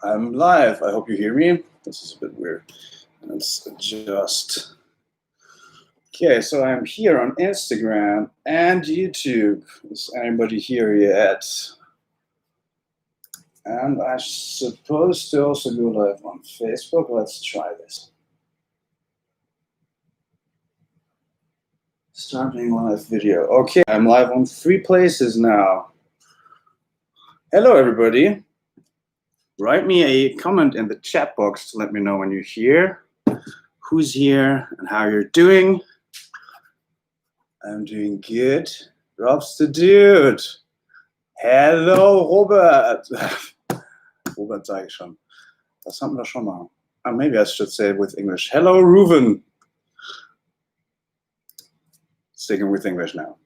I'm live. I hope you hear me. This is a bit weird. Let's adjust. Okay, so I'm here on Instagram and YouTube. Is anybody here yet? And I'm supposed to also go live on Facebook. Let's try this. Starting live video. Okay, I'm live on 3 places now. Hello, everybody. Write me a comment in the chat box to let me know when you're here, who's here, and how you're doing. I'm doing good. Rob's the dude. Hello, Robert. Robert sage ich schon. Das hatten wir schon mal. Maybe I should say it with English. Hello, Reuven. Sticking with English now.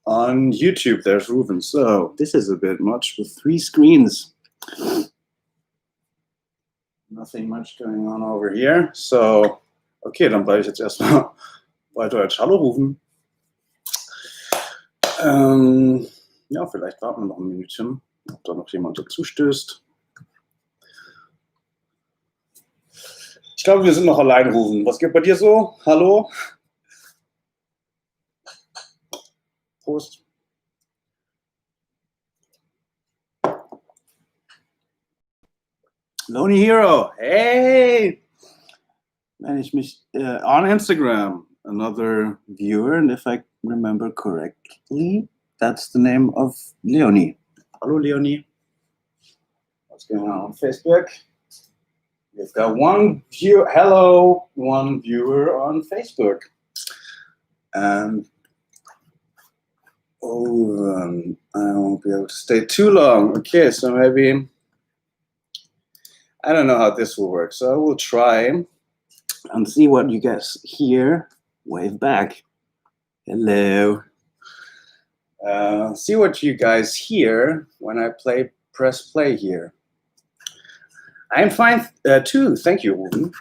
On YouTube, there's Reuven. So this is a bit much with 3 screens. Nothing much going on over here. So, okay, dann bleibe ich jetzt erstmal bei Deutsch. Hallo, Reuven. Ja, vielleicht warten wir noch ein Minütchen, ob da noch jemand dazu stößt. Ich glaube, wir sind noch allein, Reuven. Was geht bei dir so? Hallo? Prost. Lonely Hero, hey! Manage me on Instagram, another viewer, and if I remember correctly, that's the name of Leonie. Hello, Leonie. What's going on Facebook? We've got 1 viewer. Hello, 1 viewer on Facebook. And I won't be able to stay too long. Okay, so maybe. I don't know how this will work, so I will try and see what you guys hear. Wave back. Hello. See what you guys hear when I press play here. I'm fine too. Thank you, Reuven.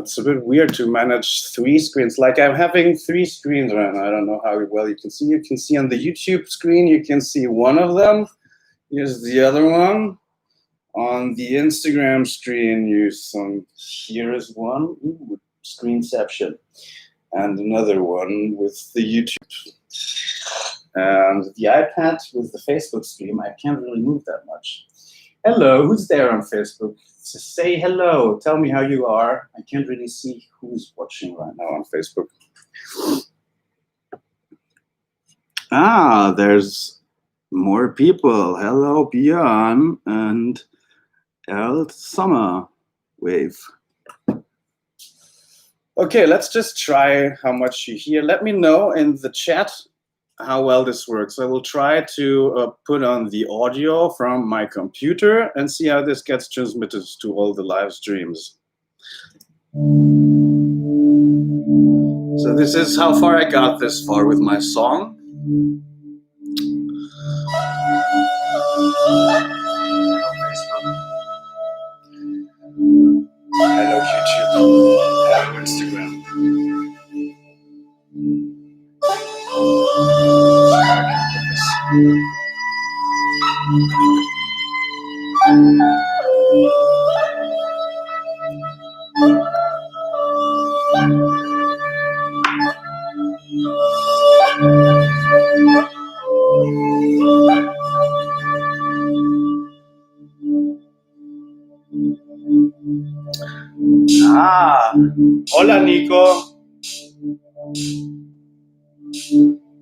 It's a bit weird to manage 3 screens. Like I'm having 3 screens right now. I don't know how well you can see. You can see on the YouTube screen, you can see one of them. Here's the other one. On the Instagram screen, here is one. Ooh, screenception. And another one with the YouTube. And the iPad with the Facebook stream, I can't really move that much. Hello, who's there on Facebook? Say hello, tell me how you are. I can't really see who's watching right now on Facebook. Ah, there's more people. Hello, Björn and Summer Wave. Okay, let's just try how much you hear. Let me know in the chat how well this works. I will try to put on the audio from my computer and see how this gets transmitted to all the live streams. So this is how far I got this far with my song. Hello, YouTube. Hello, Instagram. Hola, Nico.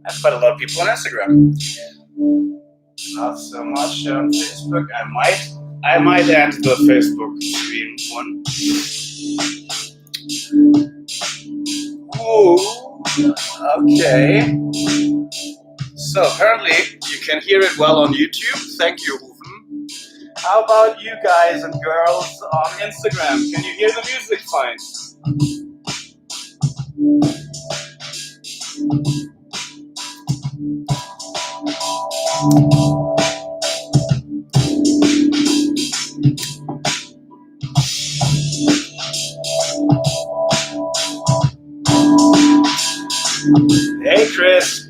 That's quite a lot of people on Instagram. Not so much on Facebook. I might end the Facebook stream one. Oh, okay. So apparently you can hear it well on YouTube. Thank you, Reuven. How about you guys and girls on Instagram? Can you hear the music fine? Hey, Chris.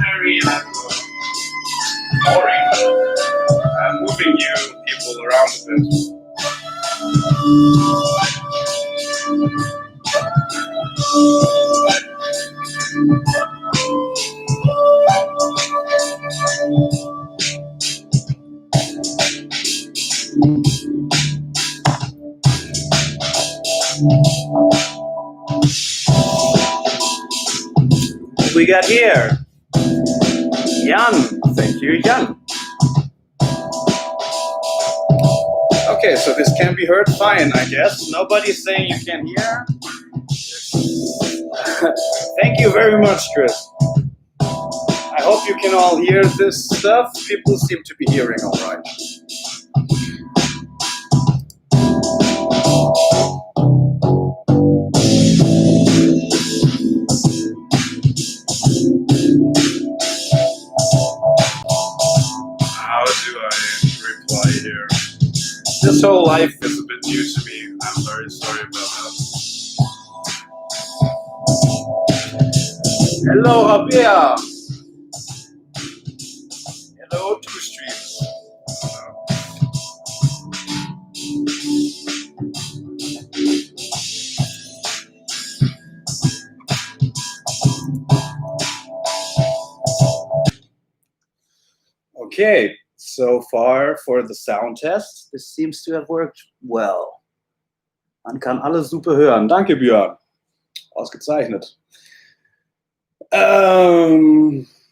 very boring. I'm moving you people around a bit. What we got here? Jan. Thank you, Jan. Okay, so this can be heard fine, I guess. Nobody's saying you can hear. Thank you very much, Chris. I hope you can all hear this stuff. People seem to be hearing all right. How do I reply here? This whole life is a bit new to me. I'm very sorry about that. Hello, Abia. Hello, Two Streams. Okay, so far for the sound test. This seems to have worked well. Man kann alles super hören. Danke, Björn. Ausgezeichnet.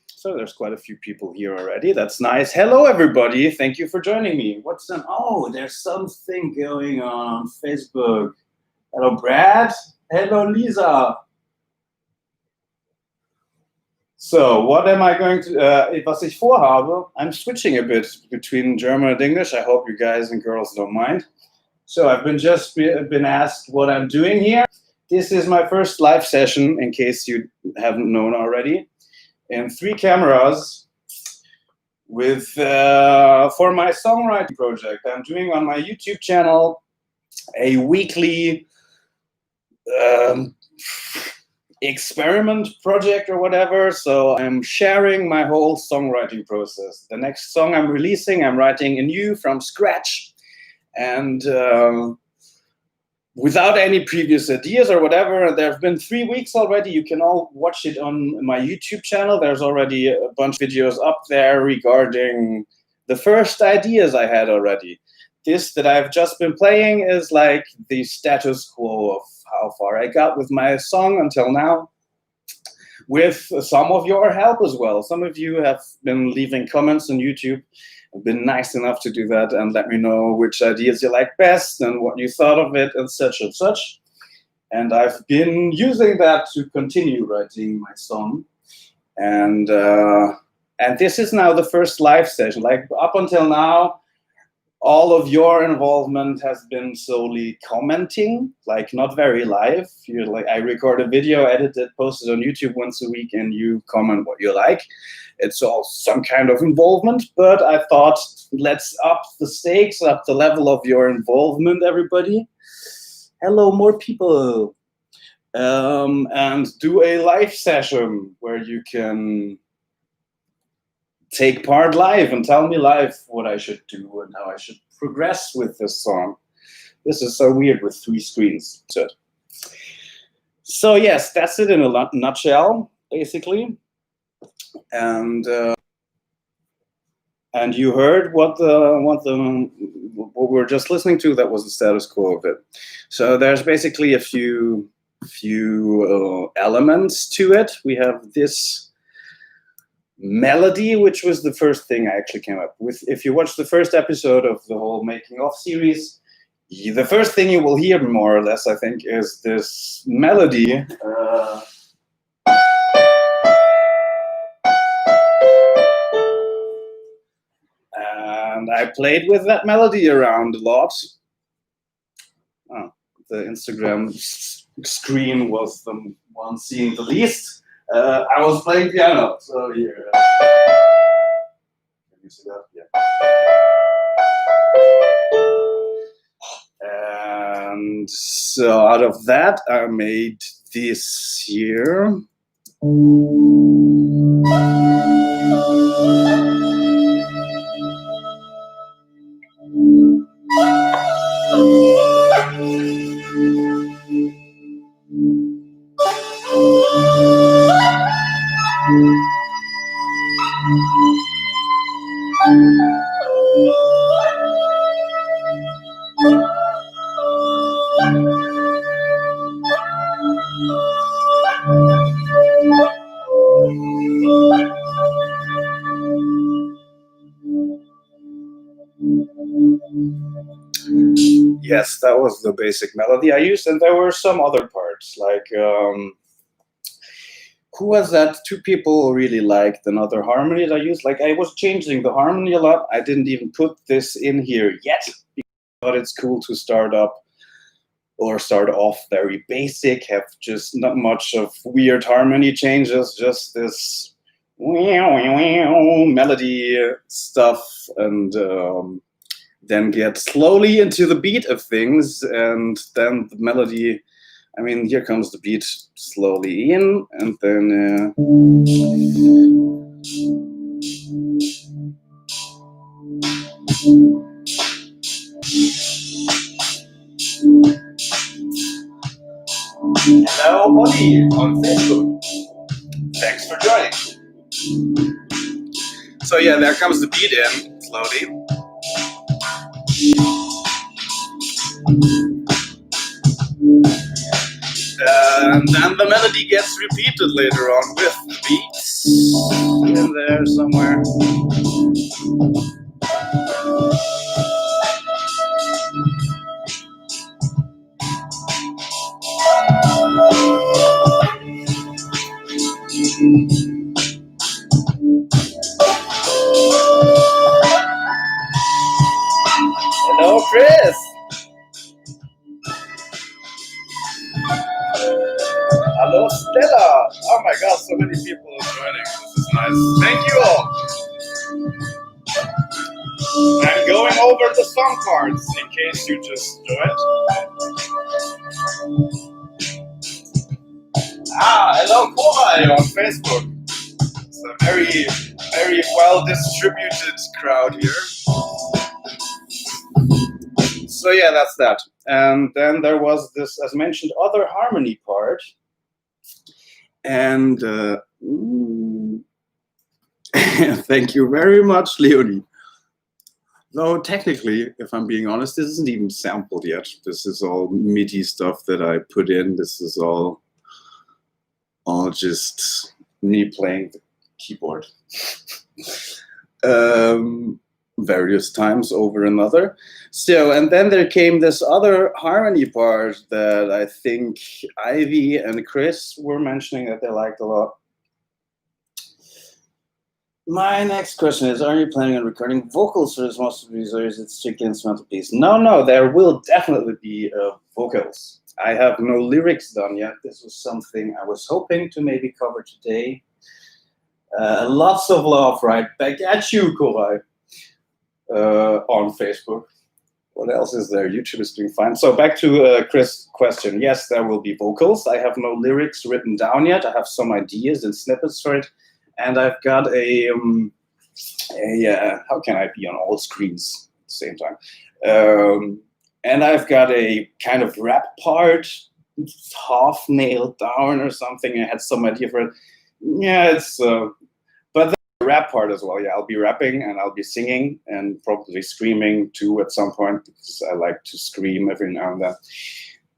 So there's quite a few people here already. That's nice. Hello, everybody. Thank you for joining me. What's an... Oh, there's something going on Facebook. Hello, Brad. Hello, Lisa. So what am I going to... was ich vorhabe, I'm switching a bit between German and English. I hope you guys and girls don't mind. So I've been asked what I'm doing here. This is my first live session, in case you haven't known already, and 3 cameras with for my songwriting project. I'm doing on my YouTube channel a weekly experiment project or whatever. So I'm sharing my whole songwriting process. The next song I'm releasing, I'm writing anew from scratch, and without any previous ideas or whatever. There have been 3 weeks already. You can all watch it on my YouTube channel. There's already a bunch of videos up there regarding the first ideas I had already. This that I've just been playing is like the status quo of how far I got with my song until now, with some of your help as well. Some of you have been leaving comments on YouTube. Been nice enough to do that and let me know which ideas you like best and what you thought of it and such and such. And I've been using that to continue writing my song. And this is now the first live session. Like up until now, all of your involvement has been solely commenting, like not very live. You're like, I record a video, edit it, post it on YouTube once a week, and you comment what you like. It's all some kind of involvement, but I thought, let's up the stakes, up the level of your involvement, everybody. Hello, more people. And do a live session where you can take part live and tell me live what I should do and how I should progress with this song. This is so weird with 3 screens. So yes, that's it in a nutshell, basically. And you heard what we're just listening to. That was the status quo of it. So there's basically a few elements to it. We have this melody, which was the first thing I actually came up with. If you watch the first episode of the whole making of series, the first thing you will hear more or less, I think, is this melody. And I played with that melody around a lot. Oh, the Instagram screen was the one seeing the least. I was playing piano, so here. Can you see that? Yeah. And so out of that, I made this here. Yes, that was the basic melody I used, and there were some other parts, like who was that? Two people really liked another harmony that I used. Like I was changing the harmony a lot. I didn't even put this in here yet, but it's cool to start up or start off very basic, have just not much of weird harmony changes, just this melody stuff, and then get slowly into the beat of things, and then the melody, I mean, here comes the beat slowly in, and then hello, Buddy, on Facebook. Thanks for joining. So yeah, there comes the beat in slowly. And then the melody gets repeated later on with the beats in there somewhere. Hello, Chris. Hello, Stella. Oh my God, so many people are joining. This is nice. Thank you all. I'm going over the song parts in case you just joined. Hello, Korai on Facebook. It's a very, very well distributed crowd here. So yeah, that's that. And then there was this, as mentioned, other harmony part. And thank you very much, Leonie. Though technically, if I'm being honest, this isn't even sampled yet. This is all MIDI stuff that I put in. This is all just me playing the keyboard various times over another. So, and then there came this other harmony part that I think Ivy and Chris were mentioning that they liked a lot. My next question is, are you planning on recording vocals for this masterpiece, or is it strictly instrumental piece? No, there will definitely be vocals. I have no lyrics done yet. This was something I was hoping to maybe cover today. Lots of love right back at you, Korai, on Facebook. What else is there? YouTube is doing fine. So back to Chris' question. Yes, there will be vocals. I have no lyrics written down yet. I have some ideas and snippets for it. And I've got a how can I be on all screens at the same time? And I've got a kind of rap part, half nailed down or something. I had some idea for it. Yeah, it's, but the rap part as well. Yeah, I'll be rapping and I'll be singing and probably screaming too at some point, because I like to scream every now and then.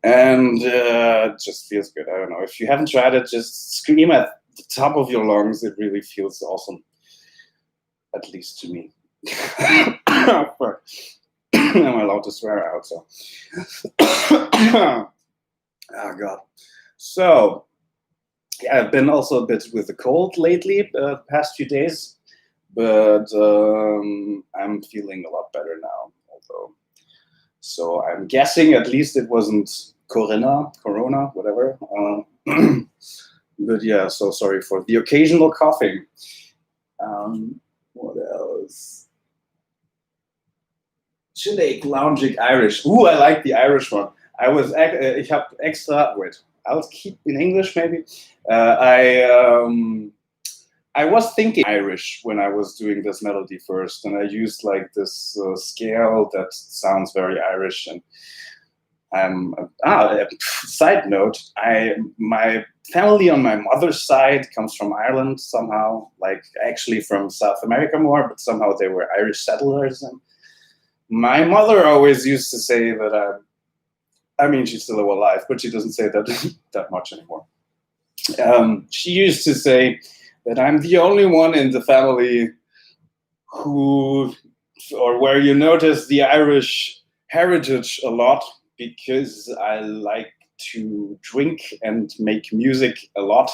And it just feels good. I don't know. If you haven't tried it, just scream at the top of your lungs. It really feels awesome, at least to me. I'm allowed to swear out, so. Oh God. So yeah, I've been also a bit with a cold lately, the past few days, but I'm feeling a lot better now, although. So I'm guessing at least it wasn't corona, whatever. But yeah, so sorry for the occasional coughing. What else? Chile, lounging Irish. Ooh, I like the Irish one. Ich habe extra, wait, I'll keep in English maybe. I was thinking Irish when I was doing this melody first, and I used like this scale that sounds very Irish, and Side note, my family on my mother's side comes from Ireland somehow, like actually from South America more, but somehow they were Irish settlers. And my mother always used to say that I mean, she's still alive, but she doesn't say that that much anymore. She used to say that I'm the only one in the family where you notice the Irish heritage a lot, because I like to drink and make music a lot,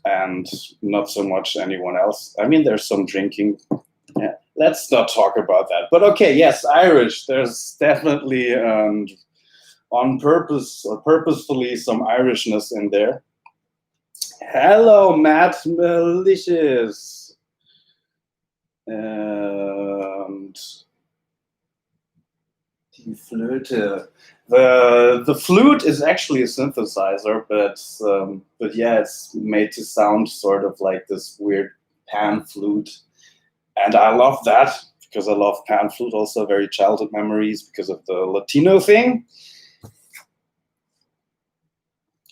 and not so much anyone else. I mean, there's some drinking. Yeah, let's not talk about that. But okay, yes, Irish. There's definitely on purpose or purposefully some Irishness in there. Hello, Matt Malicious. And die Flöte. The flute is actually a synthesizer, but yeah, it's made to sound sort of like this weird pan flute. And I love that, because I love pan flute, also very childhood memories because of the Latino thing.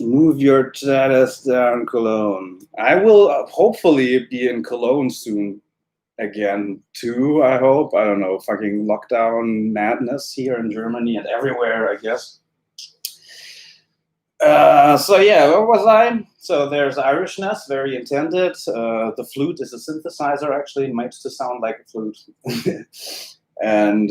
Move your status down, Cologne. I will hopefully be in Cologne soon again, too, I hope. I don't know, fucking lockdown madness here in Germany and everywhere, I guess. So yeah, where was I? So there's Irishness, very intended. The flute is a synthesizer, actually, made to sound like a flute. And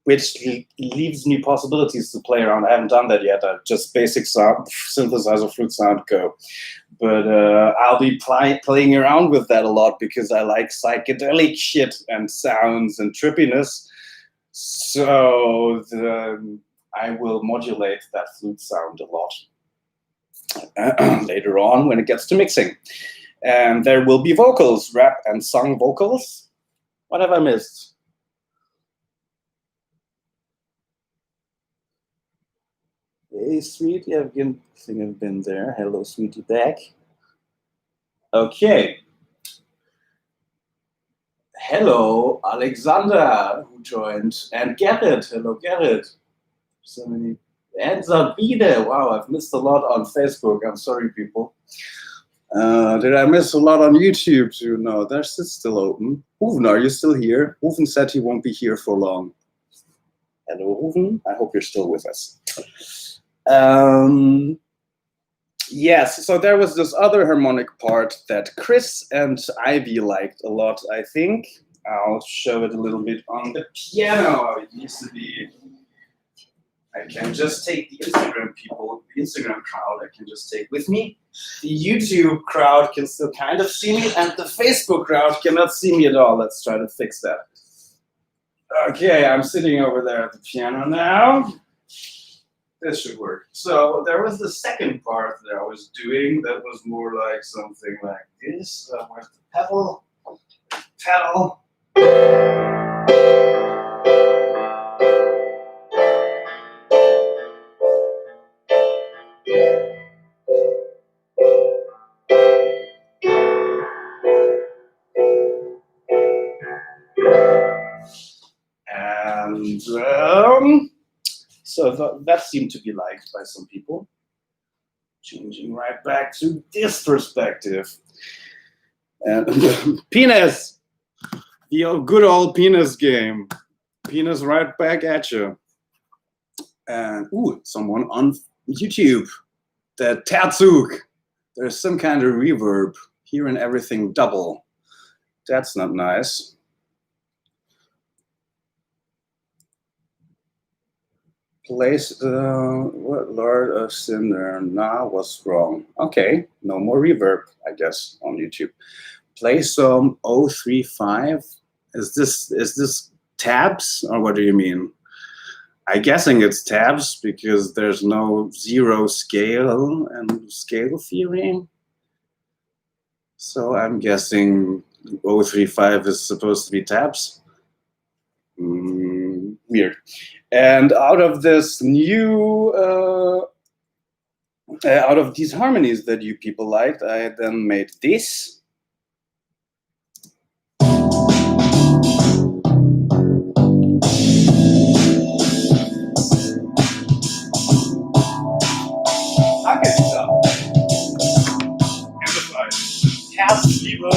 which leaves me possibilities to play around. I haven't done that yet. Just basic sound, synthesizer, flute sound, go. But I'll be playing around with that a lot, because I like psychedelic shit and sounds and trippiness. So I will modulate that flute sound a lot later on when it gets to mixing. And there will be vocals, rap and sung vocals. What have I missed? Hey, sweetie, I think I've been there. Hello, sweetie, back. Okay. Hello, Alexander, who joined, and Gerrit. Hello, Gerrit. So many. And Sabine. Wow, I've missed a lot on Facebook. I'm sorry, people. Did I miss a lot on YouTube too? No, that's still open. Hoeven, are you still here? Hoeven said he won't be here for long. Hello, Hoeven. I hope you're still with us. Yes, so there was this other harmonic part that Chris and Ivy liked a lot, I think. I'll show it a little bit on the piano. It used to be. I can just take the Instagram people, the Instagram crowd, I can just take with me. The YouTube crowd can still kind of see me, and the Facebook crowd cannot see me at all. Let's try to fix that. Okay, I'm sitting over there at the piano now. This should work. So there was the second part that I was doing that was more like something like this. Where's the pedal? Pedal. And so that seemed to be liked by some people. Changing right back to this perspective. And penis! The good old penis game. Penis right back at you. And ooh, someone on YouTube. The Terzug. There's some kind of reverb. Hearing everything double. That's not nice. Place what Lord of Sinner was wrong. Okay, no more reverb, I guess, on YouTube. Play some 035. Is this tabs, or what do you mean? I'm guessing it's tabs because there's no zero scale and scale theory. So I'm guessing 035 is supposed to be tabs. Weird. And out of this new, out of these harmonies that you people liked, I then made this. keyboard.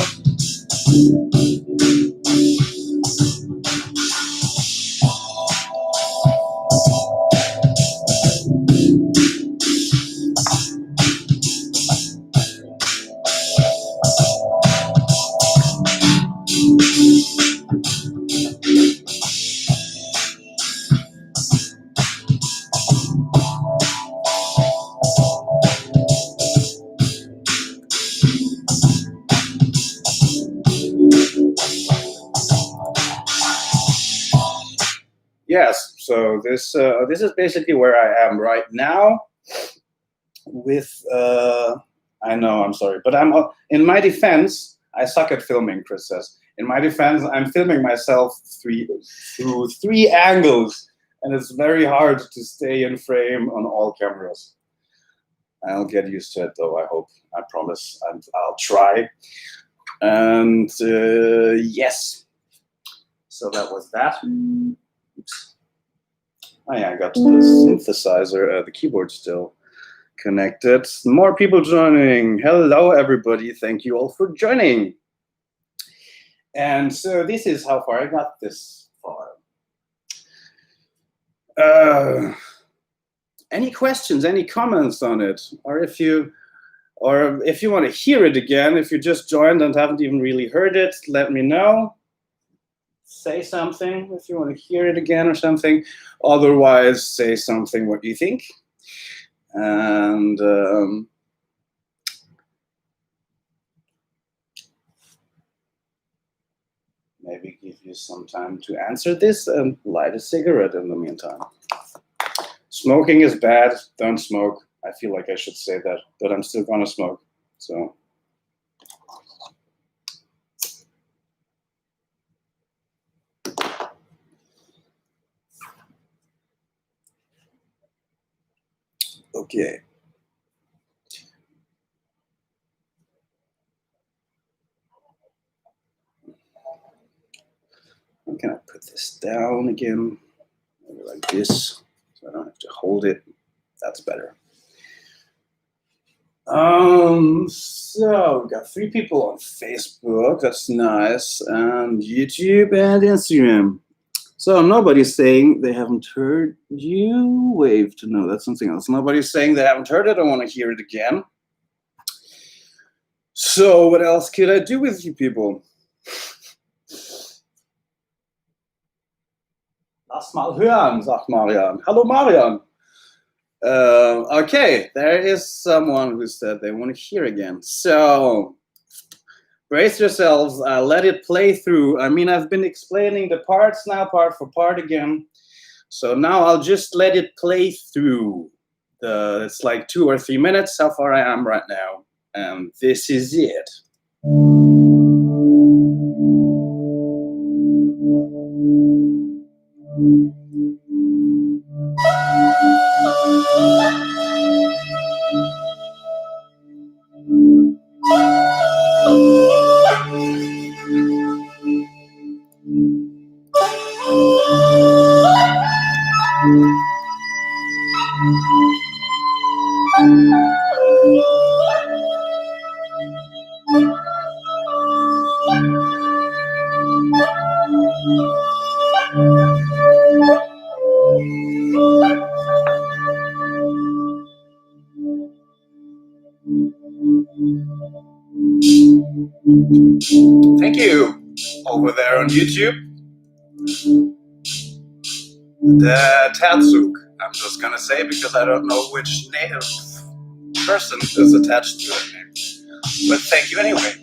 Yes, so this is basically where I am right now. With I know, I'm sorry, but I'm in my defense, I suck at filming. Chris says, in my defense, I'm filming myself through three angles, and it's very hard to stay in frame on all cameras. I'll get used to it, though. I hope. I promise. I'll try. And yes, so that was that. Oops. Oh yeah, I got the synthesizer, the keyboard still connected. More people joining. Hello, everybody. Thank you all for joining. And so this is how far I got this far. Any questions, any comments on it? Or if you want to hear it again, if you just joined and haven't even really heard it, let me know. Say something if you want to hear it again or something. Otherwise, say something what you think. And maybe give you some time to answer this and light a cigarette in the meantime. Smoking is bad. Don't smoke. I feel like I should say that, but I'm still gonna smoke. So. Okay. How can I put this down again? Maybe like this, so I don't have to hold it. That's better. So we got 3 people on Facebook. That's nice, and YouTube and Instagram. So nobody's saying they haven't heard you. Wave to know. That's something else. Nobody's saying they haven't heard it. I want to hear it again. So what else could I do with you people? Lass mal hören, sagt Marian. Hello, Marian. Okay, there is someone who said they want to hear again. So brace yourselves, let it play through. I mean, I've been explaining the parts now, part for part again. So now I'll just let it play through. It's like 2 or 3 minutes, how far I am right now. And this is it. Thank you over there on YouTube. The Tatsuk, I'm just gonna say, because I don't know which native person is attached to it name. But thank you anyway.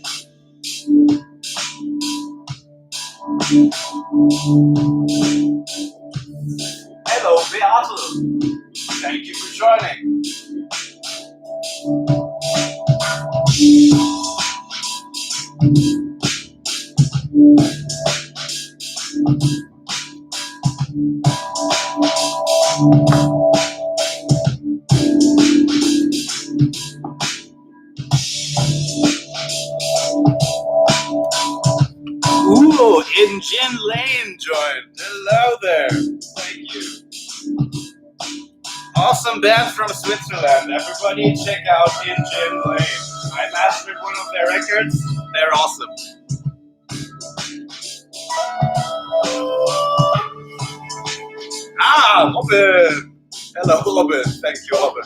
Hello, Beate. Thank you for joining. Ooh, Injin Lane joined. Hello there. Thank you. Awesome band from Switzerland. Everybody check out 𝗀 Lane. I mastered one of their records. They're awesome. Ah, Robin. Hello, Robin. Thank you, Robin.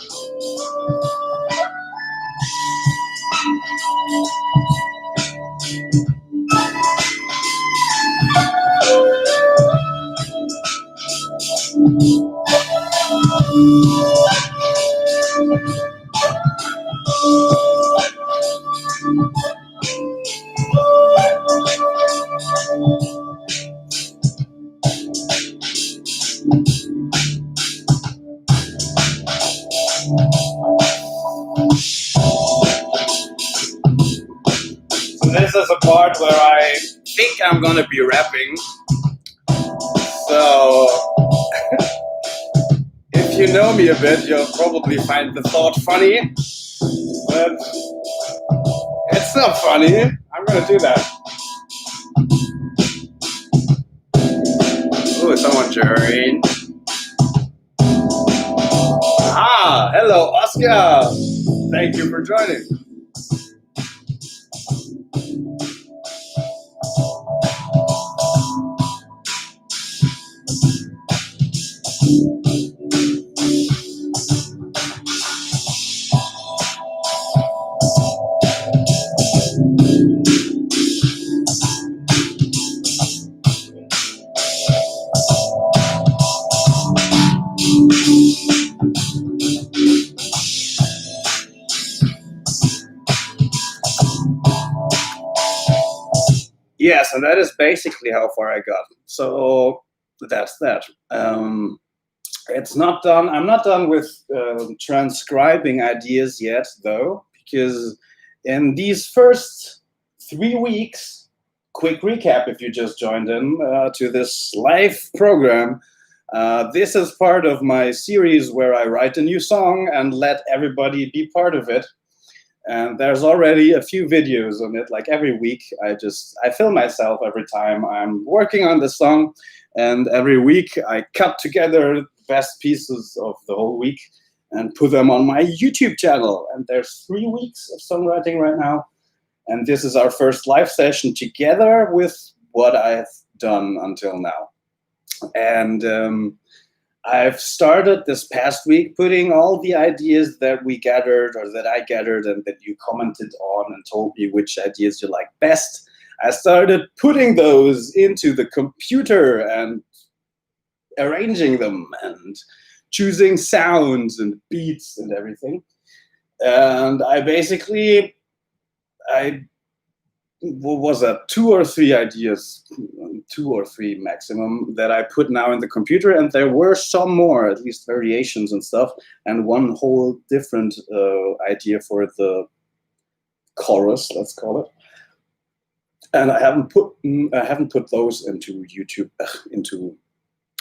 So this is a part where I think I'm gonna be rapping. So if you know me a bit, you'll probably find the thought funny, but it's not funny. I'm gonna do that. Oh, someone joined. Ah, hello, Oscar. Thank you for joining. Yes, and that is basically how far I got. So that's that. It's not done. I'm not done with transcribing ideas yet, though, because in these first 3 weeks, quick recap if you just joined in to this live program, this is part of my series where I write a new song and let everybody be part of it. And there's already a few videos on it. Like every week, I film myself every time I'm working on the song, and every week I cut together the best pieces of the whole week and put them on my YouTube channel. And there's 3 weeks of songwriting right now, and this is our first live session together with what I've done until now. And I've started this past week putting all the ideas that we gathered, or that I gathered, and that you commented on and told me which ideas you like best. I started putting those into the computer and arranging them and choosing sounds and beats and everything. And I basically, what was that, 2 or 3 ideas, 2 or 3 maximum, that I put now in the computer, and there were some more, at least variations and stuff, and one whole different idea for the chorus, let's call it. And I haven't put those into YouTube, into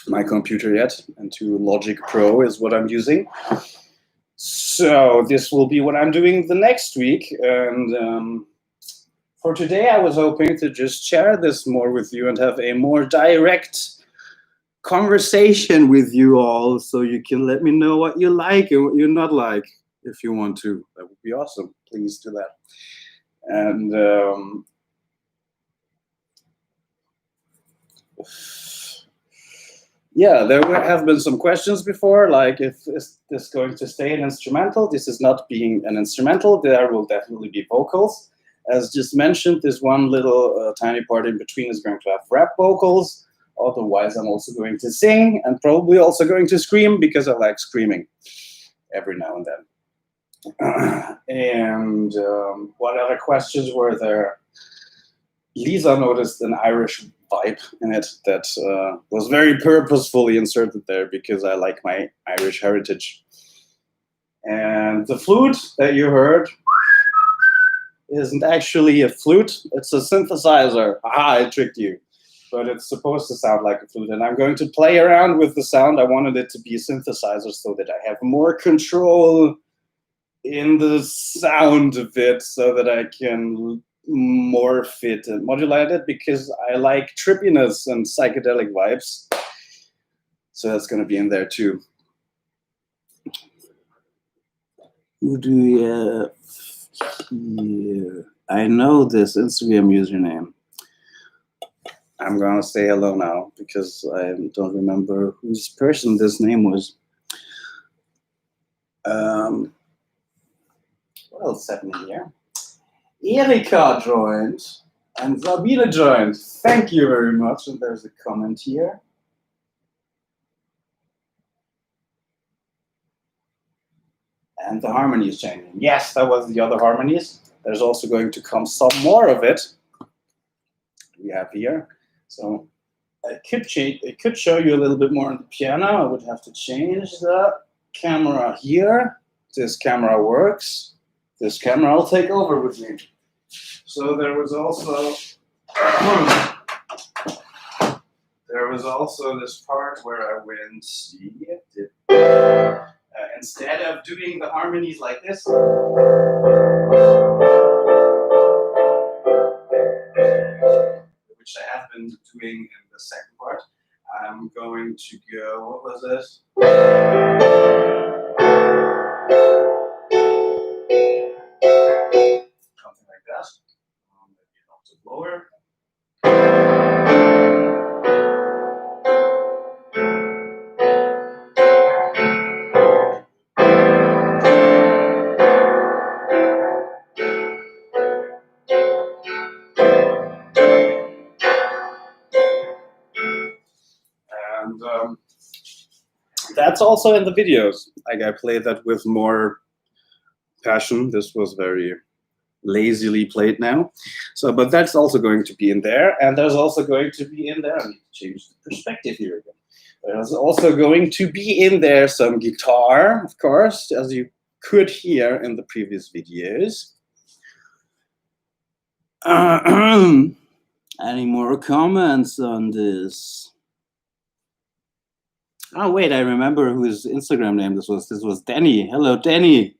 my computer yet, into Logic Pro is what I'm using. So this will be what I'm doing the next week, and for today, I was hoping to just share this more with you and have a more direct conversation with you all, so you can let me know what you like and what you not like. If you want to, that would be awesome. Please do that. And yeah, there have been some questions before, like, is this going to stay an instrumental? This is not being an instrumental. There will definitely be vocals. As just mentioned, this one little tiny part in between is going to have rap vocals. Otherwise, I'm also going to sing, and probably also going to scream, because I like screaming every now and then. And what other questions were there? Lisa noticed an Irish vibe in it that was very purposefully inserted there, because I like my Irish heritage. And the flute that you heard isn't actually a flute, it's a synthesizer. Aha, I tricked you. But it's supposed to sound like a flute, and I'm going to play around with the sound. I wanted it to be a synthesizer so that I have more control in the sound of it, so that I can morph it and modulate it, because I like trippiness and psychedelic vibes. So that's going to be in there too. Who do we have here? I know this Instagram username. I'm gonna say hello now because I don't remember whose person this name was. What else happened here? Erika joined and Sabine joined. Thank you very much. And there's a comment here. And the harmony is changing. Yes, that was the other harmonies. There's also going to come some more of it. We have here. So it could show you a little bit more on the piano. I would have to change the camera here. This camera works. This camera will take over with me. So there was also this part where I went, instead of doing the harmonies like this, which I have been doing in the second part, I'm going to go, what was this? Something like that. Maybe an octave lower. And that's also in the videos. Like I played that with more passion. This was very lazily played now. So, but that's also going to be in there. And there's also going to be in there, I need to change the perspective here again. There's also going to be in there some guitar, of course, as you could hear in the previous videos. Any more comments on this? Oh wait, I remember whose Instagram name this was. This was Danny. Hello, Danny.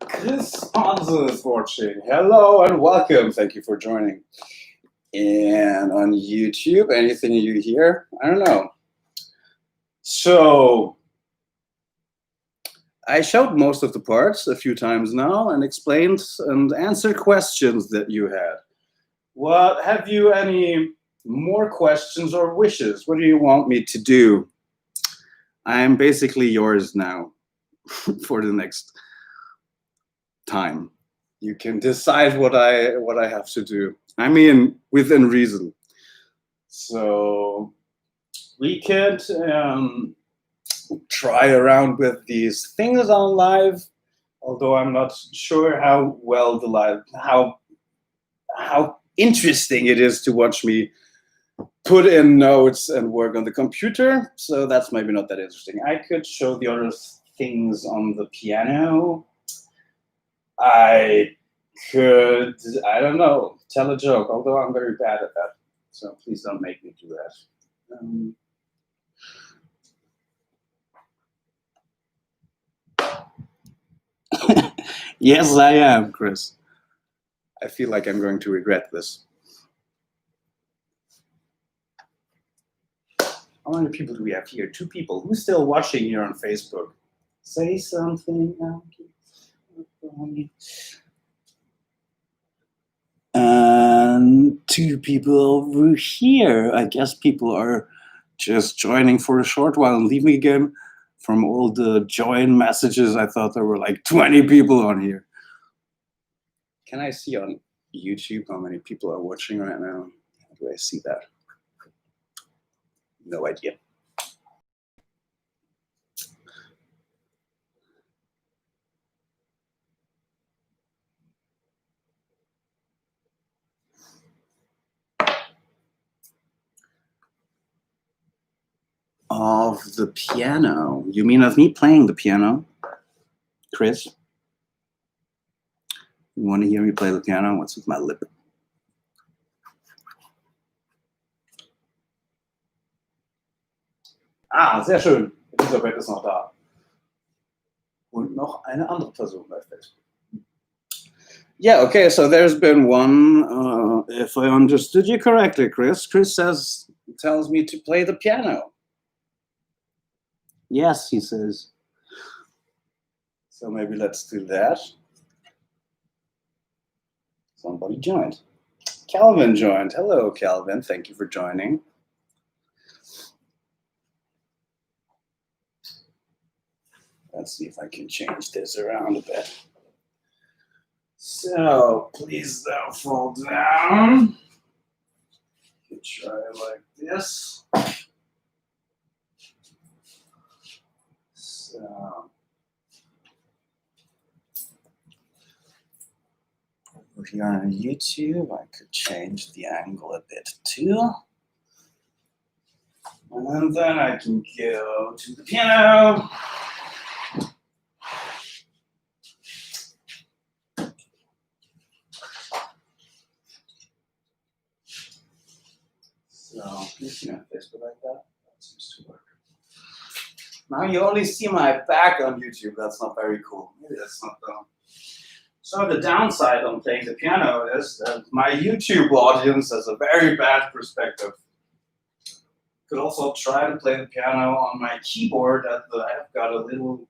Chris Hansen is watching. Hello and welcome. Thank you for joining. And on YouTube, anything you hear? I don't know. So I showed most of the parts a few times now and explained and answered questions that you had. What have you any more questions or wishes? What do you want me to do? I'm basically yours now for the next time. You can decide what I have to do. I mean, within reason. So we could try around with these things on live, although I'm not sure how well the live, how interesting it is to watch me put in notes and work on the computer. So that's maybe not that interesting. I could show the other things on the piano. I could, I don't know, tell a joke, although I'm very bad at that. So please don't make me do that. Yes, I am, Chris. I feel like I'm going to regret this. How many people do we have here? 2 people. Who's still watching here on Facebook? Say something. And 2 people over here. I guess people are just joining for a short while and leaving again. From all the join messages, I thought there were like 20 people on here. Can I see on YouTube how many people are watching right now? How do I see that? No idea. Of the piano. You mean of me playing the piano, Chris? You want to hear me play the piano? What's with my lip? Ah, sehr schön. Elisabeth ist noch da. Und noch eine andere Person bei Facebook. Yeah, okay, so there's been one, if I understood you correctly, Chris. Chris tells me to play the piano. Yes, he says. So maybe let's do that. Somebody joined. Calvin joined. Hello, Calvin. Thank you for joining. Let's see if I can change this around a bit. So please don't fall down. You can try it like this. So over here on YouTube, I could change the angle a bit too. And then I can go to the piano. So, looking at this, but like that seems to work. Now you only see my back on YouTube. That's not very cool. Maybe that's not done. So the downside on playing the piano is that my YouTube audience has a very bad perspective. Could also try to play the piano on my keyboard. I've got a little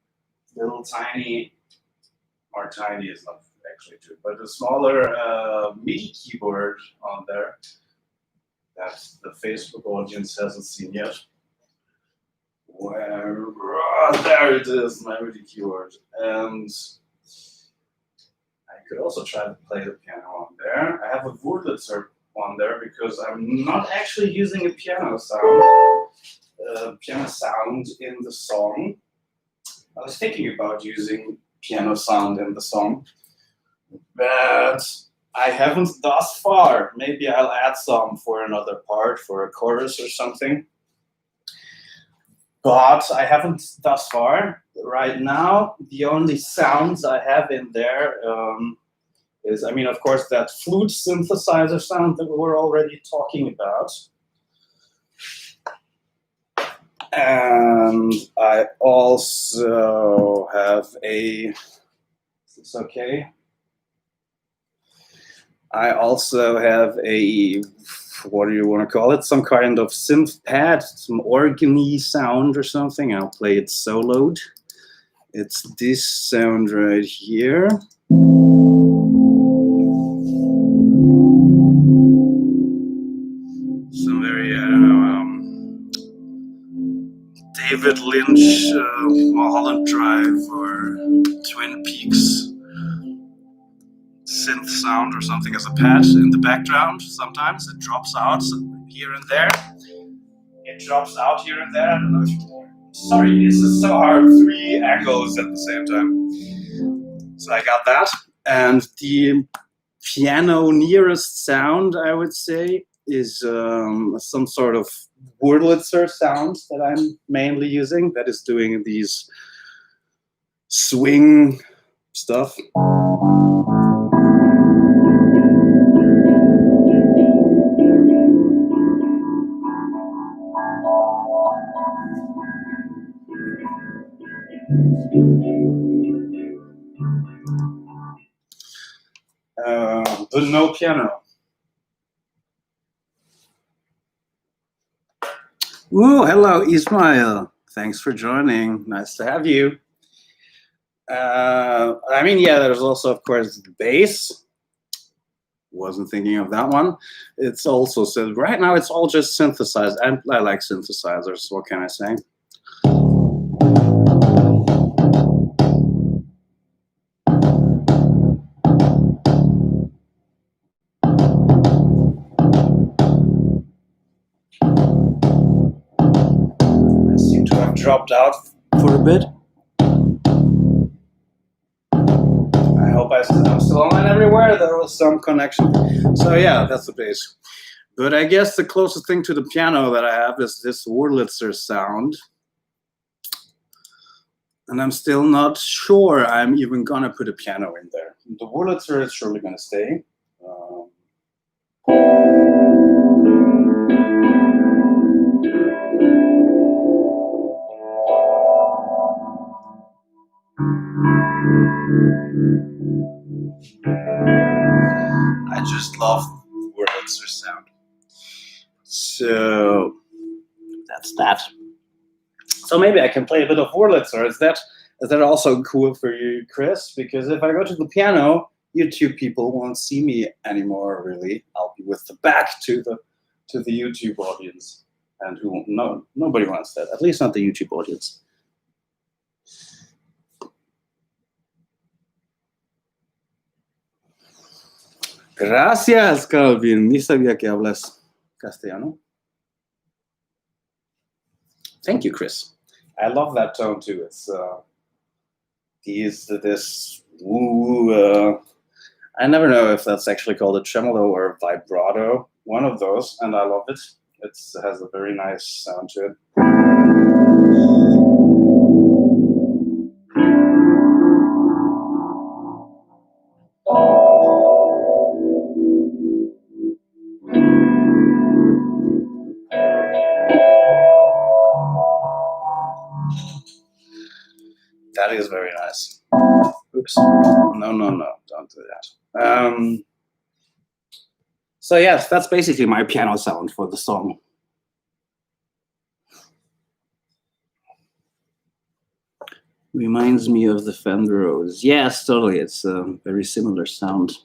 tiny, or tiny is not actually true, but a smaller MIDI keyboard on there that the Facebook audience hasn't seen yet. Where, there it is, my MIDI keyboard. And I could also try to play the piano on there. I have a Wurlitzer on there because I'm not actually using a piano sound in the song. I was thinking about using piano sound in the song, but I haven't thus far. Maybe I'll add some for another part, for a chorus or something. But I haven't thus far. Right now, the only sounds I have in there is, I mean, of course, that flute synthesizer sound that we were already talking about. And I also have a, is this okay? I also have a, what do you want to call it? Some kind of synth pad, some organy sound or something. I'll play it soloed. It's this sound right here. Some very, I don't know, David Lynch, Mulholland Drive, or Twin Peaks synth sound or something as a pad in the background. Sometimes it drops out here and there. It drops out here and there. I don't know if you can hear. Sorry, this is so hard. 3 echoes at the same time. So I got that. And the piano nearest sound, I would say, is some sort of Wurlitzer sound that I'm mainly using, that is doing these swing stuff. But no piano. Ooh, hello, Ismail. Thanks for joining. Nice to have you. I mean, yeah, there's also, of course, the bass. Wasn't thinking of that one. It's also, so right now it's all just synthesized. I like synthesizers, what can I say? I seem to have dropped out for a bit. I hope I'm still online everywhere. There was some connection. So yeah, that's the bass. But I guess the closest thing to the piano that I have is this Wurlitzer sound. And I'm still not sure I'm even gonna put a piano in there. The Wurlitzer is surely gonna stay. I just love Wurlitzer sound. So that's that. So maybe I can play a bit of Wurlitzer. Is that also cool for you, Chris? Because if I go to the piano, YouTube people won't see me anymore, really. I'll be with the back to the YouTube audience. And nobody wants that, at least not the YouTube audience. Gracias, Calvin. Ni sabía que hablas castellano. Thank you, Chris. I love that tone too. It's this woo. I never know if that's actually called a tremolo or a vibrato. One of those, and I love it. It has a very nice sound to it. That is very nice. Oops. No, don't do that. So yes, that's basically my piano sound for the song. Reminds me of the Fender Rose. Yes, totally. It's a very similar sound.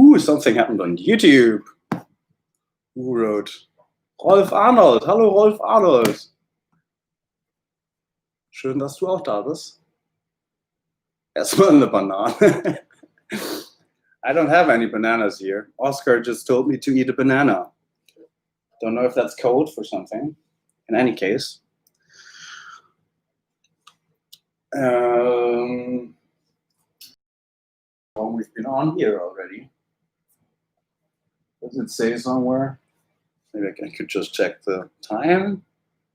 Ooh, something happened on YouTube. Who wrote? Rolf Arnold. Hallo, Rolf Arnold. Schön, dass du auch da bist. Erstmal eine Banane. I don't have any bananas here. Oscar just told me to eat a banana. Don't know if that's code for something. In any case. Well, we've been on here already. Does it say somewhere? Maybe I could just check the time.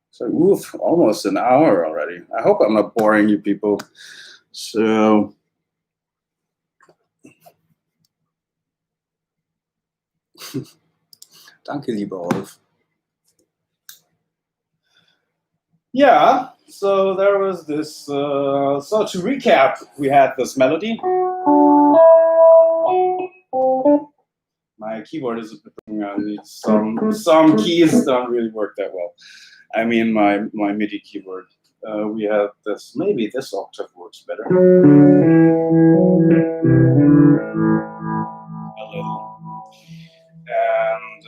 So, oof, almost an hour already. I hope I'm not boring you people. So, danke, lieber Rolf. Yeah, so there was this, so to recap, we had this melody. My keyboard is a bit, some keys don't really work that well. I mean, my MIDI keyboard. We have this, maybe this octave works better. A little. And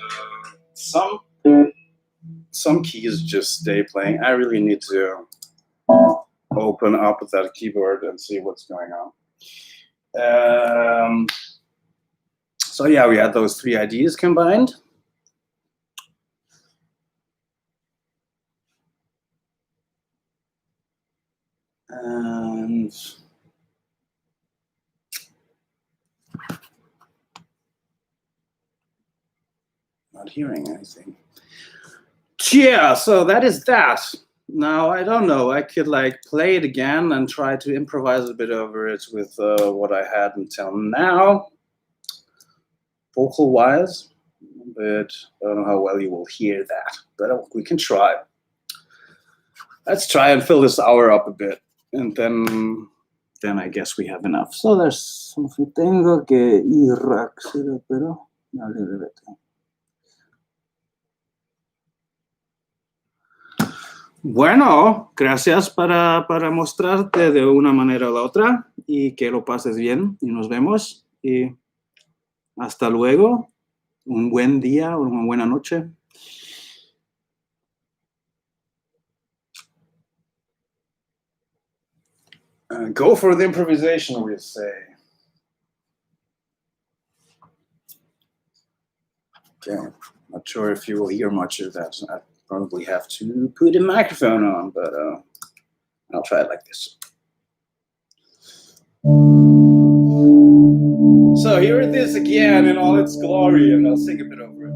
some keys just stay playing. I really need to open up that keyboard and see what's going on. So yeah, we had those three ideas combined. And not hearing anything. Yeah, so that is that. Now, I don't know, I could like play it again and try to improvise a bit over it with what I had until now, vocal-wise, but I don't know how well you will hear that, but we can try. Let's try and fill this hour up a bit, and then I guess we have enough. So there's something tengo que ir, pero bueno, gracias para mostrarte de una manera o la otra y que lo pases bien y nos vemos y hasta luego. Un buen día o una buena noche. Go for the improvisation, we say. Okay, not sure if you will hear much of that. I probably have to put a microphone on, but I'll try it like this. So here it is again in all its glory, and I'll sing a bit over it.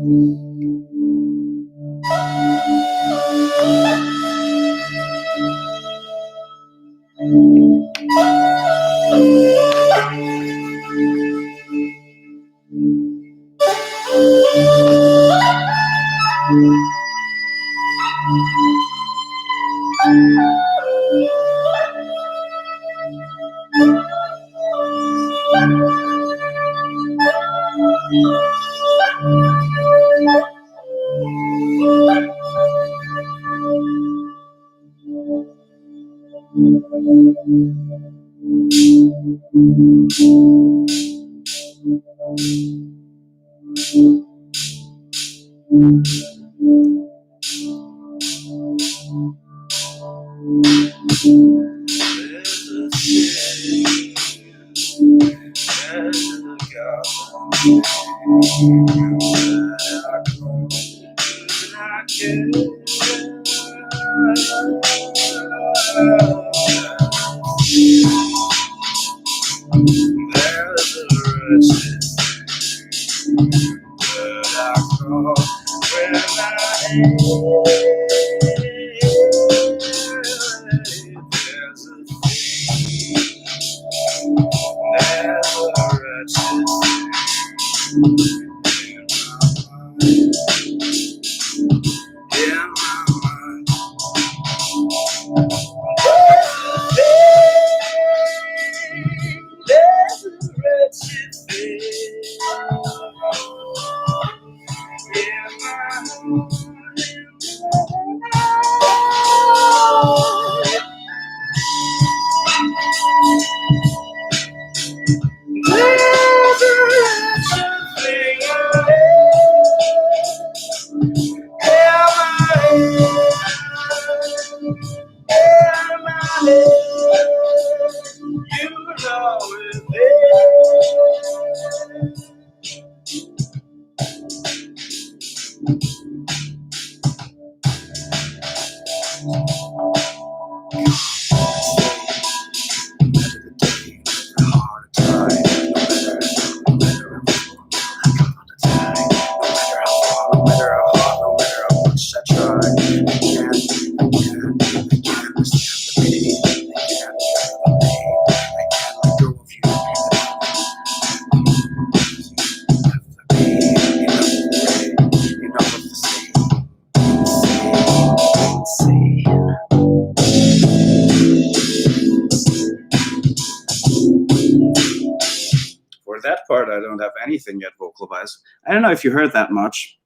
For that part, I don't have anything yet vocalized. I don't know if you heard that much.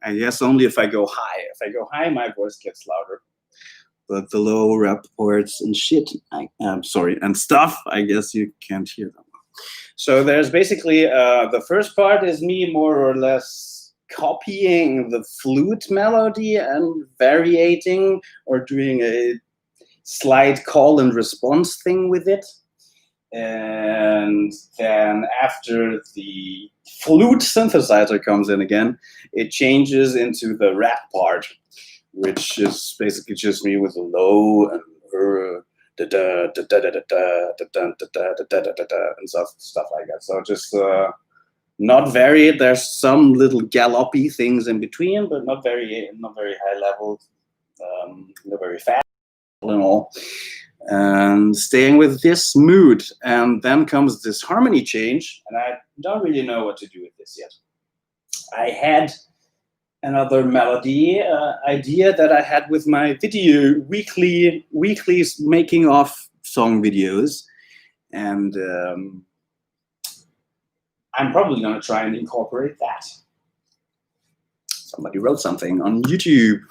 I guess only if I go high. If I go high, my voice gets louder. But the low rap parts and shit, and stuff, I guess you can't hear them. So there's basically, the first part is me more or less copying the flute melody and varying or doing a slight call and response thing with it. And then after the flute synthesizer comes in again, it changes into the rap part, which is basically just me with a low and and stuff like that. So just not very. There's some little gallopy things in between, but not very high level, not very fast and all. And staying with this mood, and then comes this harmony change, and I don't really know what to do with this yet. I had another melody idea that I had with my video weekly making of song videos, and I'm probably going to try and incorporate that. Somebody wrote something on YouTube.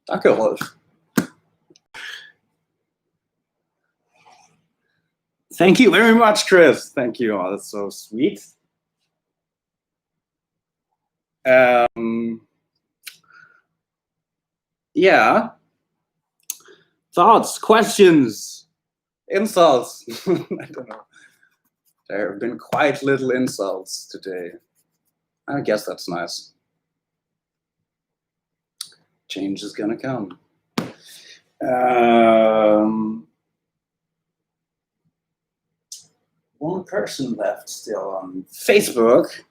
Danke, Rolf. Thank you very much, Chris. Thank you. Oh, that's so sweet. Yeah. Thoughts, questions, insults. I don't know. There have been quite little insults today. I guess that's nice. Change is gonna come. One person left still on Facebook.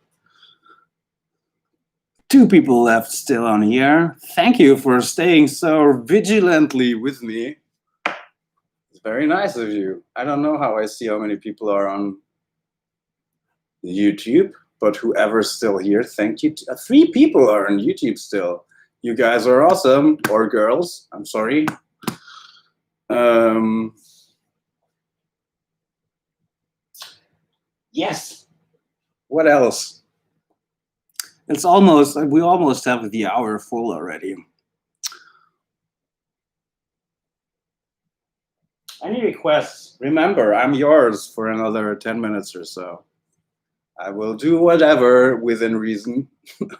2 people left still on here. Thank you for staying so vigilantly with me. It's very nice of you. I don't know how I see how many people are on YouTube, but whoever's still here, thank you. 3 people are on YouTube still. You guys are awesome, or girls, I'm sorry. Yes, what else? It's almost, we almost have the hour full already. Any requests? Remember, I'm yours for another 10 minutes or so. I will do whatever within reason. I'm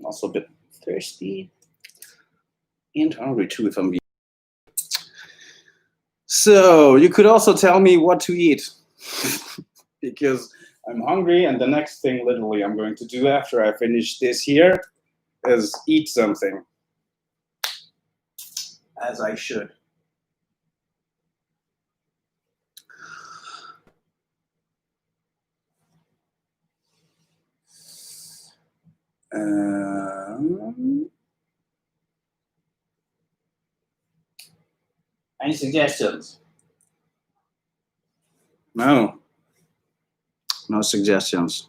also a bit thirsty and hungry too, if I'm being. So you could also tell me what to eat because I'm hungry, and the next thing literally I'm going to do after I finish this here is eat something, as I should. Any suggestions? No. No suggestions.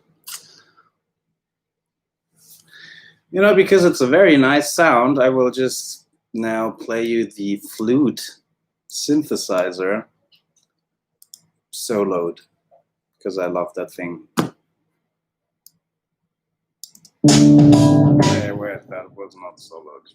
You know, because it's a very nice sound, I will just now play you the flute synthesizer soloed, because I love that thing. Wait, that was not soloed.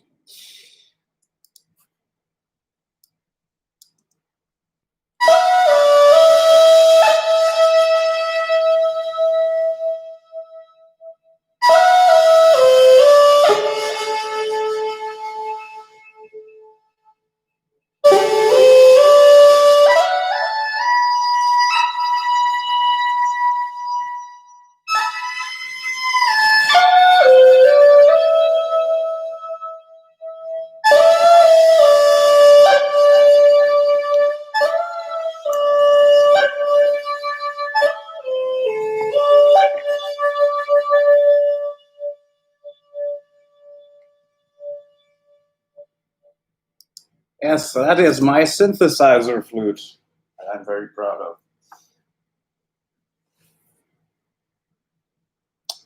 Yes, that is my synthesizer flute that I'm very proud of.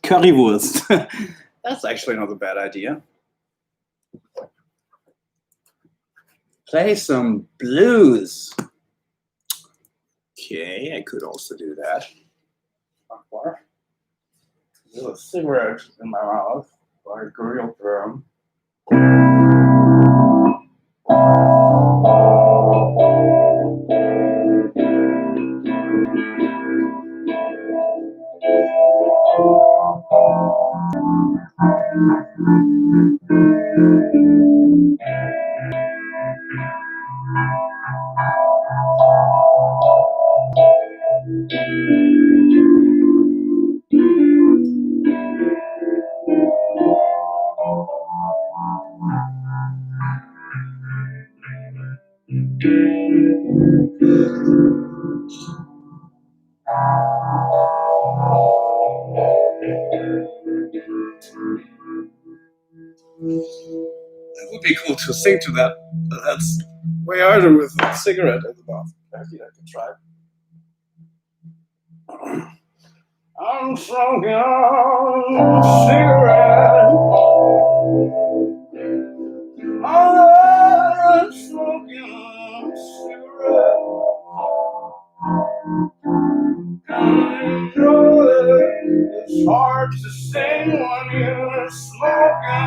Currywurst. That's actually not a bad idea. Play some blues. Okay, I could also do that. With a cigarette in my mouth or a grill drum. It would be cool to sing to that, but that's way harder with a cigarette in the mouth. Maybe I could try. I'm smoking on a cigarette. I'm smoking on a cigarette. I know that it's hard to sing when you're smoking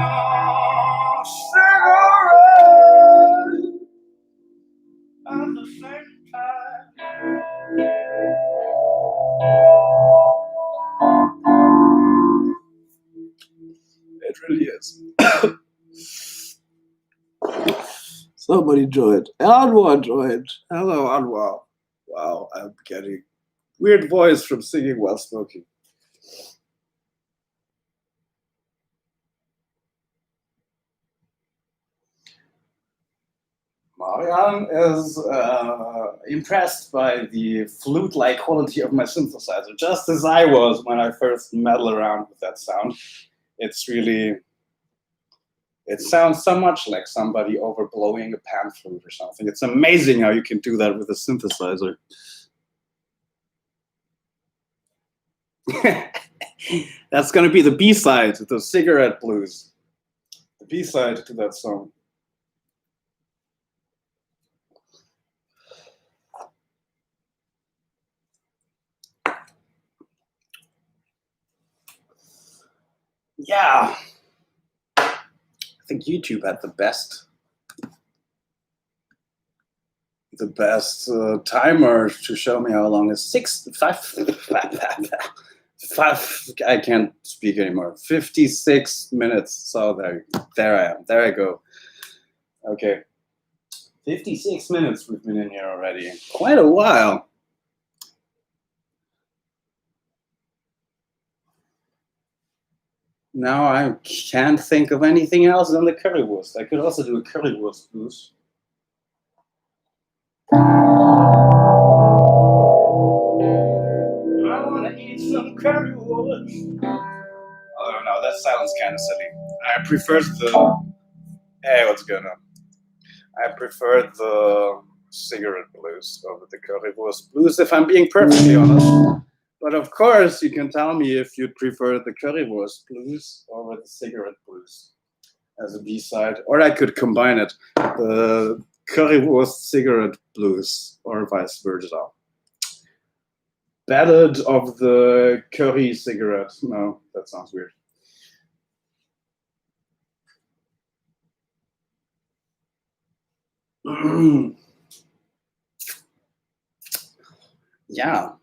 a cigarette at the same time. It really is. Somebody joined. Anwar joined. Hello, Anwar. Wow, I'm getting weird voice from singing while smoking. Marianne is impressed by the flute-like quality of my synthesizer, just as I was when I first meddled around with that sound. It's really, it sounds so much like somebody overblowing a pan flute or something. It's amazing how you can do that with a synthesizer. That's going to be the B-side, the cigarette blues. The B-side to that song. Yeah. think YouTube had the best timer to show me how long is 5. I can't speak anymore. 56 minutes. So there I am. There I go. Okay. 56 minutes we've been in here already. Quite a while. Now I can't think of anything else than the currywurst. I could also do a currywurst blues. I want to eat some currywurst. Oh no, that sounds kind of silly. I prefer the. Hey, what's going on? I prefer the cigarette blues over the currywurst blues, if I'm being perfectly honest. But of course, you can tell me if you'd prefer the currywurst blues over the cigarette blues as a B-side, or I could combine it, the currywurst cigarette blues, or vice versa. Ballad of the curry cigarette. No, that sounds weird. Yeah.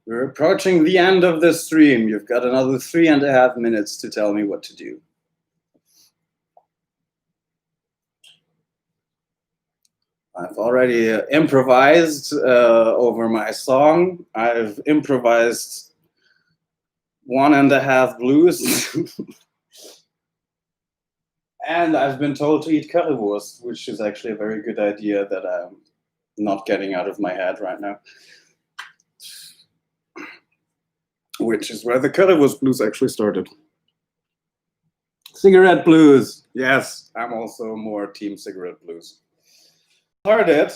We're approaching the end of the stream. You've got another 3.5 minutes to tell me what to do. I've already improvised over my song. I've improvised 1.5 blues. And I've been told to eat currywurst, which is actually a very good idea that I'm not getting out of my head right now. Which is where the currywurst blues actually started. Cigarette blues. Yes, I'm also more team cigarette blues. Started,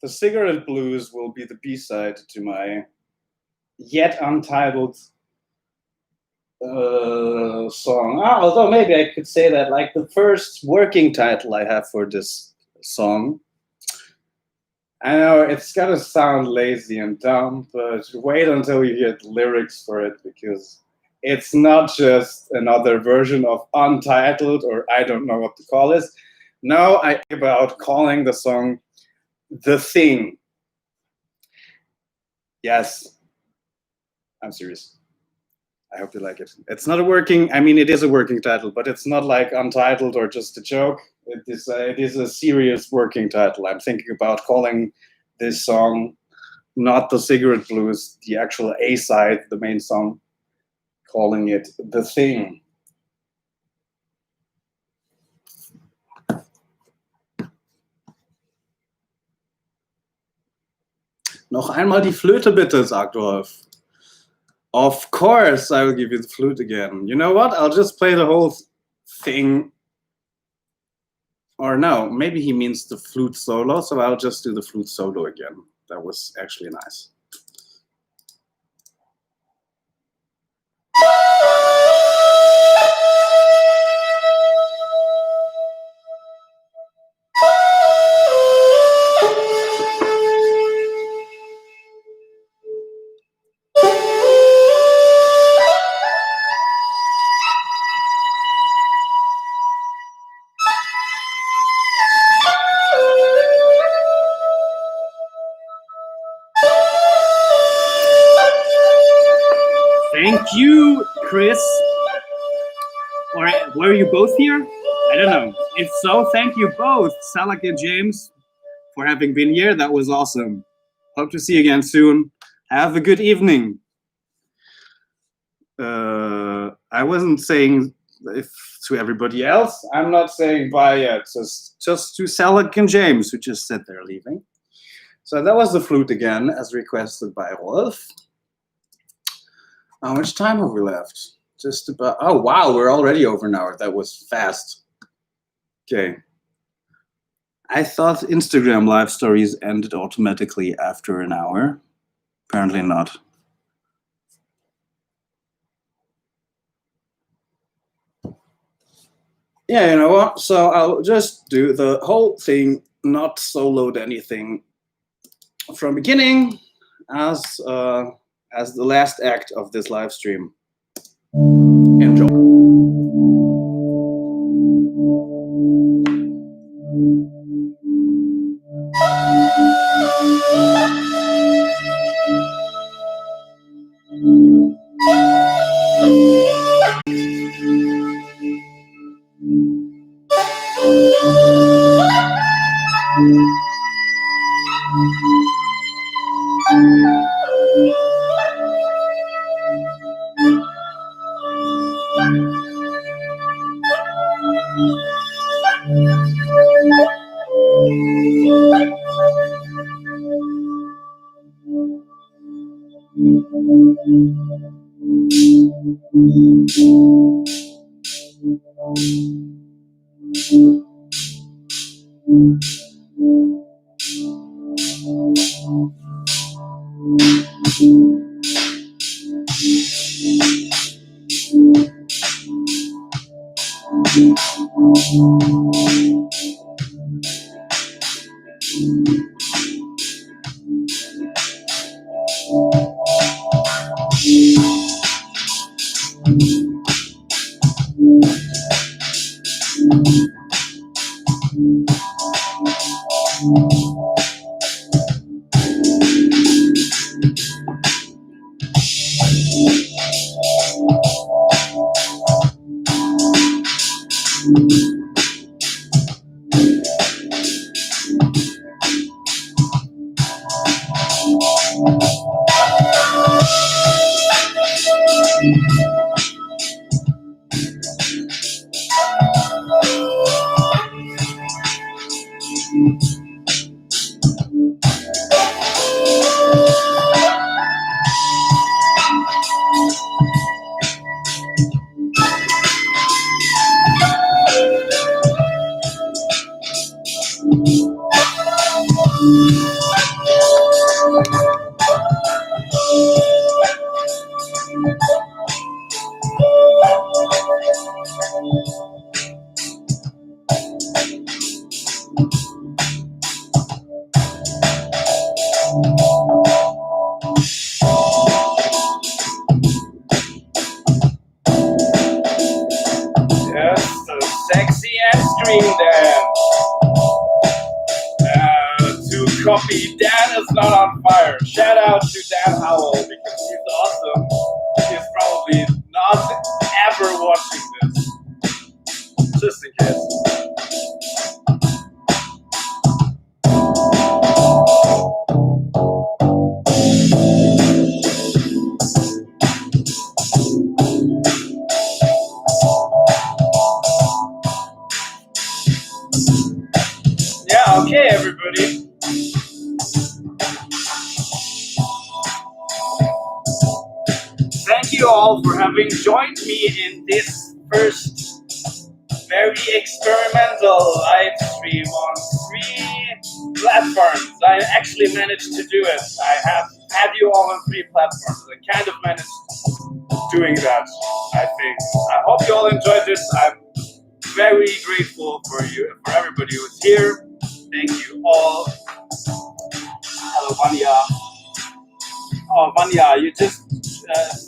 the cigarette blues will be the B-side to my yet untitled song. Although maybe I could say that like the first working title I have for this song. I know it's gonna sound lazy and dumb, but wait until you hear the lyrics for it, because it's not just another version of Untitled, or I don't know what to call this. No, I think about calling the song The Thing. Yes, I'm serious. I hope you like it. It's not a working, I mean, it is a working title, but it's not like Untitled or just a joke. It is a serious working title. I'm thinking about calling this song not the Cigarette Blues, the actual A-side, the main song, calling it The Thing. Noch einmal die Flöte bitte, sagt Rolf. Of course, I will give you the flute again. You know what? I'll just play the whole thing. Or no, maybe he means the flute solo, so I'll just do the flute solo again. That was actually nice. Thank you, Chris. Or were you both here? I don't know. If so, thank you both, Salak and James, for having been here. That was awesome. Hope to see you again soon. Have a good evening. I wasn't saying to everybody else. I'm not saying bye yet. Just to Salak and James, who just said they're leaving. So that was the flute again, as requested by Rolf. How much time have we left? Just about, oh wow, we're already over an hour. That was fast. Okay. I thought Instagram live stories ended automatically after an hour. Apparently not. Yeah, you know what? So I'll just do the whole thing, not soloed anything from beginning as the last act of this live stream. Enjoy. Yes, so sexy and scream dance. To copy Dan is not on fire. Shout out to Dan Howell because he's awesome. He's probably not ever watching this. Just in case. Yeah, okay, everybody. Thank you all for having joined me in this first very experimental live stream on 3 platforms. I actually managed to do it. I have had you all on 3 platforms. I kind of managed doing that, I think. I hope you all enjoyed this. I'm very grateful for you, for everybody who's here. Thank you all. Hello, Vanya. Oh, Vanya, you just,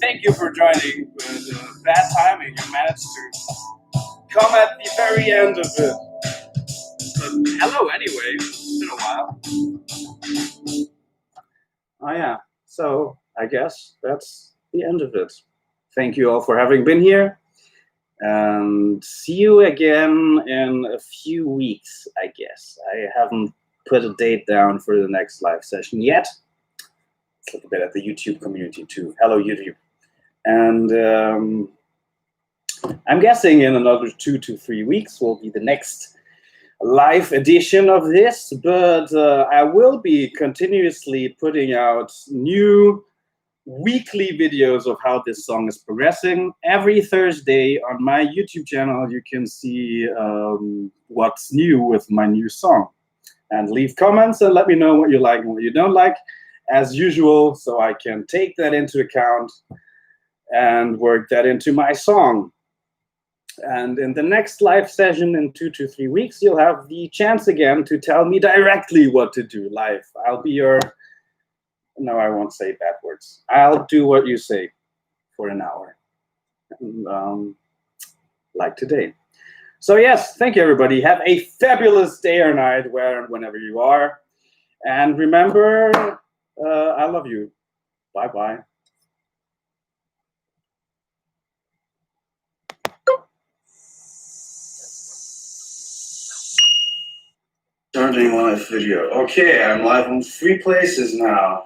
thank you for joining. Bad timing, you managed to come at the very end of it. But hello anyway, it's been a while. Oh yeah, so I guess that's the end of it. Thank you all for having been here. And see you again in a few weeks, I guess. I haven't put a date down for the next live session yet. Let's look a bit at the YouTube community too. Hello, YouTube. And I'm guessing in another 2 to 3 weeks will be the next live edition of this, but I will be continuously putting out new weekly videos of how this song is progressing. Every Thursday on my YouTube channel, you can see what's new with my new song. And leave comments and let me know what you like and what you don't like, as usual, so I can take that into account and work that into my song. And in the next live session in 2 to 3 weeks, you'll have the chance again to tell me directly what to do live. I'll be your... No, I won't say bad words. I'll do what you say for an hour, like today. So yes, thank you, everybody. Have a fabulous day or night, where and whenever you are. And remember, I love you. Bye-bye. Turn Finding live video. Okay, I'm live on 3 places now.